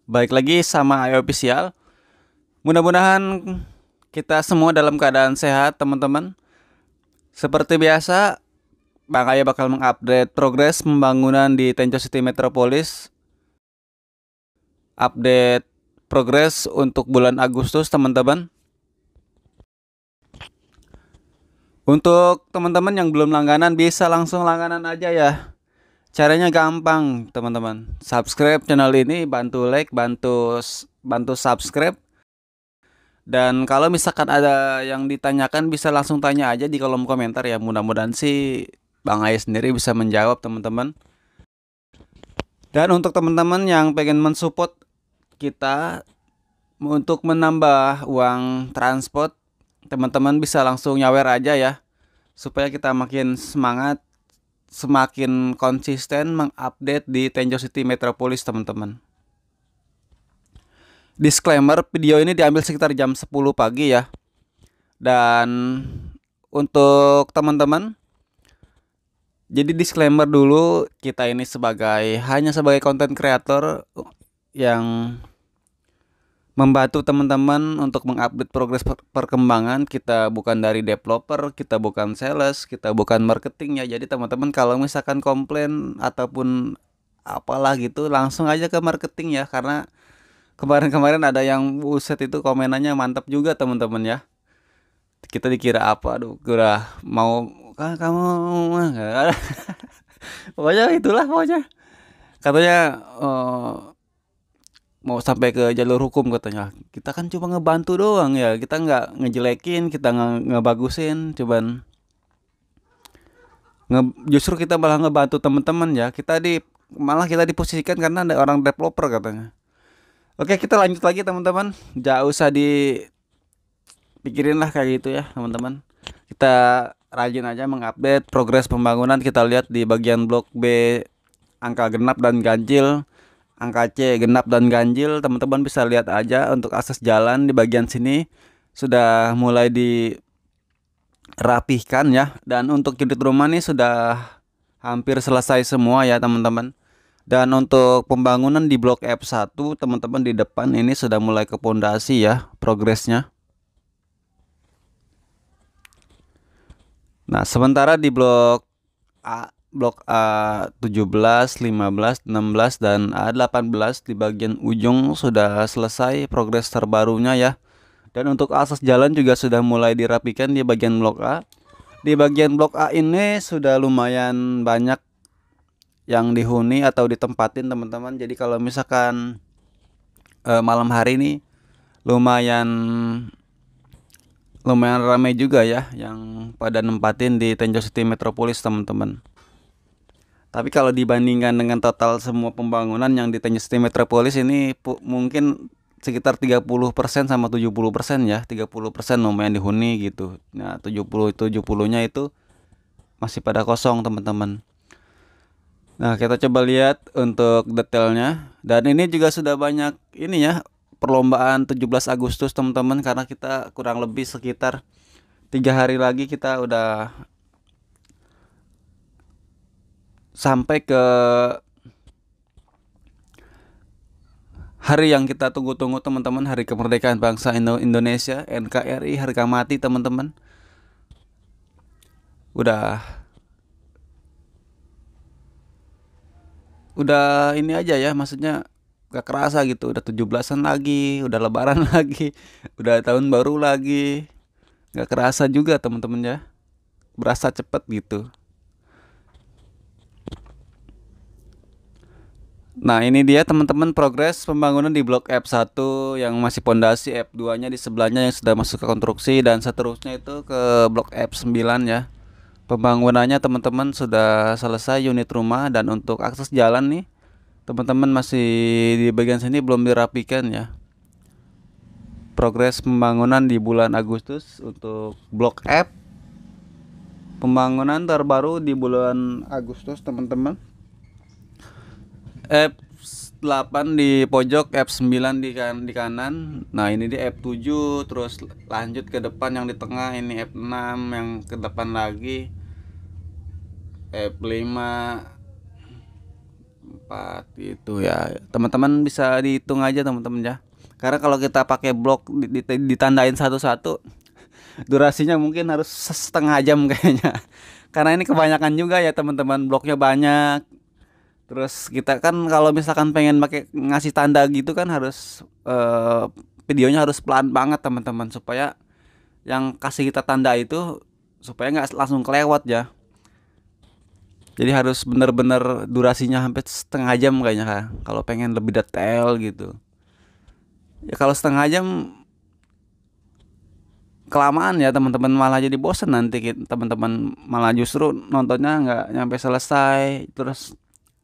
Baik lagi sama Ayo Official. Mudah-mudahan kita semua dalam keadaan sehat, teman-teman. Seperti biasa, Bang Ayo bakal mengupdate progres pembangunan di Tenjo City Metropolis. Update progres untuk bulan Agustus, teman-teman. Untuk teman-teman yang belum langganan, bisa langsung langganan aja ya. Caranya gampang, teman-teman. Subscribe channel ini, bantu like, bantu subscribe. Dan kalau misalkan ada yang ditanyakan, bisa langsung tanya aja di kolom komentar ya. Mudah-mudahan sih Bang Aya sendiri bisa menjawab, teman-teman. Dan untuk teman-teman yang pengen mensupport kita untuk menambah uang transport, teman-teman bisa langsung nyawer aja ya, supaya kita makin semangat, semakin konsisten mengupdate di Tenjo City Metropolis, teman-teman. Disclaimer, video ini diambil sekitar jam 10 pagi ya. Dan untuk teman-teman, jadi disclaimer dulu, kita ini hanya sebagai content creator yang membantu teman-teman untuk mengupdate progres perkembangan. Kita bukan dari developer, kita bukan sales, kita bukan marketing ya. Jadi teman-teman kalau misalkan komplain ataupun apalah gitu, langsung aja ke marketing ya. Karena kemarin-kemarin ada yang buset itu komenannya mantap juga, teman-teman ya. Kita dikira apa, aduh, udah mau kamu pokoknya itulah, pokoknya katanya mau sampai ke jalur hukum katanya. Kita kan cuma ngebantu doang ya, kita nggak ngejelekin, kita nggak ngebagusin, cuman justru kita malah ngebantu teman-teman ya. Malah kita diposisikan karena ada orang developer katanya. Oke, kita lanjut lagi teman-teman, jauh usah dipikirin lah kayak gitu ya teman-teman. Kita rajin aja mengupdate progres pembangunan. Kita lihat di bagian blok B, angka genap dan ganjil, angka C genap dan ganjil. Teman-teman bisa lihat aja untuk akses jalan di bagian sini sudah mulai dirapihkan ya. Dan untuk unit rumah nih sudah hampir selesai semua ya teman-teman. Dan untuk pembangunan di blok F1, teman-teman, di depan ini sudah mulai ke pondasi ya progresnya. Nah, sementara di blok A 17, 15, 16 dan A18 di bagian ujung sudah selesai progres terbarunya ya. Dan untuk akses jalan juga sudah mulai dirapikan di bagian blok A. Di bagian blok A ini sudah lumayan banyak yang dihuni atau ditempatin, teman-teman. Jadi kalau misalkan malam hari ini lumayan ramai juga ya yang pada nempatin di Tenjo City Metropolis, teman-teman. Tapi kalau dibandingkan dengan total semua pembangunan yang di Tenjo City Metropolis ini mungkin sekitar 30% sama 70% ya. 30% lumayan dihuni gitu. Nah, 70-nya itu masih pada kosong, teman-teman. Nah, kita coba lihat untuk detailnya. Dan ini juga sudah banyak ini ya, perlombaan 17 Agustus, teman-teman, karena kita kurang lebih sekitar 3 hari lagi kita udah sampai ke hari yang kita tunggu-tunggu, teman-teman, Hari Kemerdekaan Bangsa Indonesia, NKRI, harga mati, teman-teman. Udah ini aja ya, maksudnya gak kerasa gitu, udah 17-an lagi, udah lebaran lagi, udah tahun baru lagi. Gak kerasa juga, teman-teman ya, berasa cepet gitu. Nah, ini dia teman-teman progres pembangunan di blok F1 yang masih pondasi, F2 nya di sebelahnya yang sudah masuk ke konstruksi, dan seterusnya itu ke blok F9 ya. Pembangunannya, teman-teman, sudah selesai unit rumah. Dan untuk akses jalan nih, teman-teman, masih di bagian sini belum dirapikan ya. Progres pembangunan di bulan Agustus untuk blok F. Pembangunan terbaru di bulan Agustus, teman-teman. F8 di pojok, F9 di kanan. Nah, ini di F7, terus lanjut ke depan yang di tengah, ini F6 yang ke depan lagi, F5, 4 gitu ya. Teman-teman bisa dihitung aja teman-teman ya. Karena kalau kita pakai blok ditandain satu-satu, durasinya mungkin harus setengah jam kayaknya. Karena ini kebanyakan juga ya teman-teman, bloknya banyak. Terus kita kan kalau misalkan pengen pakai ngasih tanda gitu kan harus videonya harus pelan banget teman-teman, supaya yang kasih kita tanda itu supaya nggak langsung kelewat ya. Jadi harus bener-bener durasinya hampir setengah jam kayaknya Kak, kalau pengen lebih detail gitu. Ya kalau setengah jam kelamaan ya teman-teman, malah jadi bosen nanti teman-teman, malah justru nontonnya nggak nyampe selesai. Terus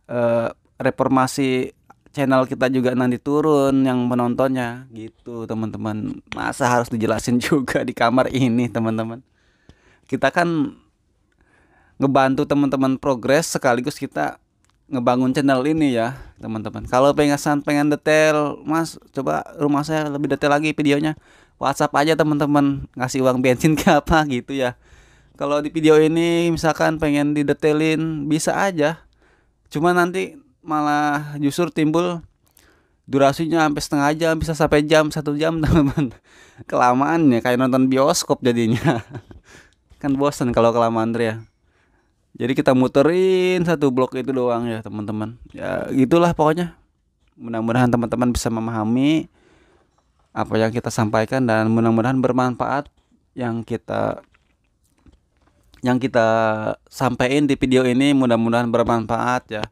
eh, reformasi channel kita juga nanti turun yang penontonnya gitu teman-teman. Masa harus dijelasin juga di kamar ini teman-teman. Kita kan ngebantu teman-teman progres sekaligus kita ngebangun channel ini ya teman-teman. Kalau pengen detail, Mas, coba rumah saya lebih detail lagi videonya, WhatsApp aja teman-teman, ngasih uang bensin ke apa gitu ya. Kalau di video ini misalkan pengen didetailin bisa aja, cuma nanti malah justru timbul durasinya sampai setengah jam, bisa sampai jam, 1 jam teman-teman. Kelamaan ya, kayak nonton bioskop jadinya. Kan bosan kalau kelamaan ya. Jadi kita muterin satu blok itu doang ya teman-teman. Ya gitulah pokoknya. Mudah-mudahan teman-teman bisa memahami apa yang kita sampaikan, dan mudah-mudahan bermanfaat yang kita sampaikan di video ini. Mudah-mudahan bermanfaat ya.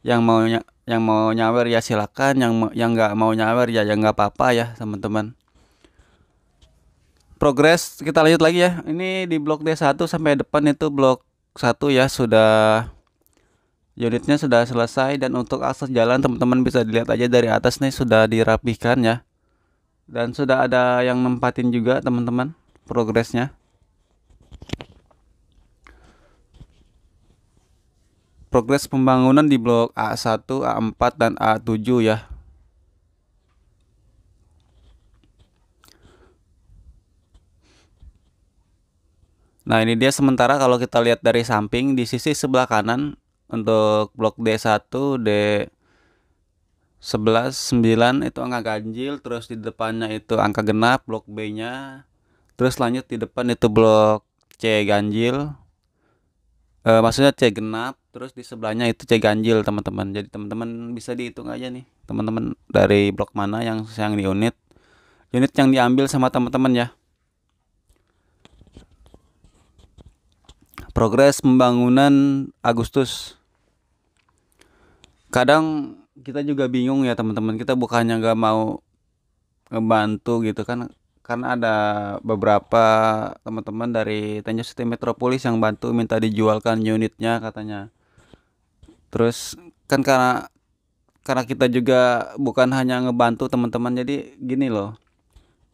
Yang mau nyawer ya silakan, yang nggak mau nyawer ya nggak apa-apa ya teman-teman. Progres kita lanjut lagi ya. Ini di blok D1 sampai depan itu blok 1 ya, sudah unitnya sudah selesai. Dan untuk akses jalan teman-teman bisa dilihat aja dari atas nih, sudah dirapihkan ya. Dan sudah ada yang nempatin juga teman-teman progresnya. Progres pembangunan di blok A1, A4 dan A7 ya. Nah, ini dia sementara kalau kita lihat dari samping di sisi sebelah kanan untuk blok D1, D11, 9 itu angka ganjil, terus di depannya itu angka genap blok B-nya. Terus lanjut di depan itu blok C ganjil. Maksudnya C genap, terus di sebelahnya itu C ganjil teman-teman. Jadi teman-teman bisa dihitung aja nih teman-teman dari blok mana yang di unit yang diambil sama teman-teman ya. Progres pembangunan Agustus. Kadang kita juga bingung ya teman-teman, kita bukannya nggak mau ngebantu gitu kan, karena ada beberapa teman-teman dari Tanjung City Metropolis yang bantu minta dijualkan unitnya katanya. Terus kan karena kita juga bukan hanya ngebantu teman-teman, jadi gini loh,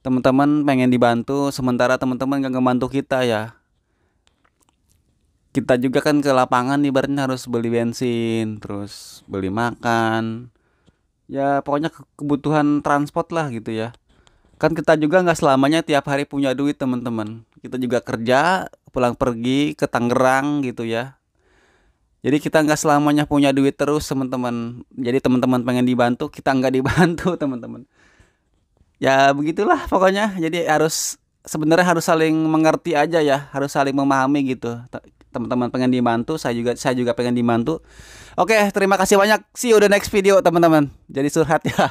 teman-teman pengen dibantu sementara teman-teman gak ngebantu kita ya. Kita juga kan ke lapangan ibaratnya harus beli bensin, terus beli makan, ya pokoknya kebutuhan transport lah gitu ya. Kan kita juga nggak selamanya tiap hari punya duit teman-teman. Kita juga kerja, pulang pergi ke Tangerang gitu ya. Jadi kita nggak selamanya punya duit terus teman-teman. Jadi teman-teman pengen dibantu, kita nggak dibantu teman-teman. Ya begitulah pokoknya. Jadi sebenarnya harus saling mengerti aja ya, harus saling memahami gitu. Teman-teman pengen dibantu, saya juga pengen dibantu. Oke, terima kasih banyak. See you the next video teman-teman. Jadi surhat ya.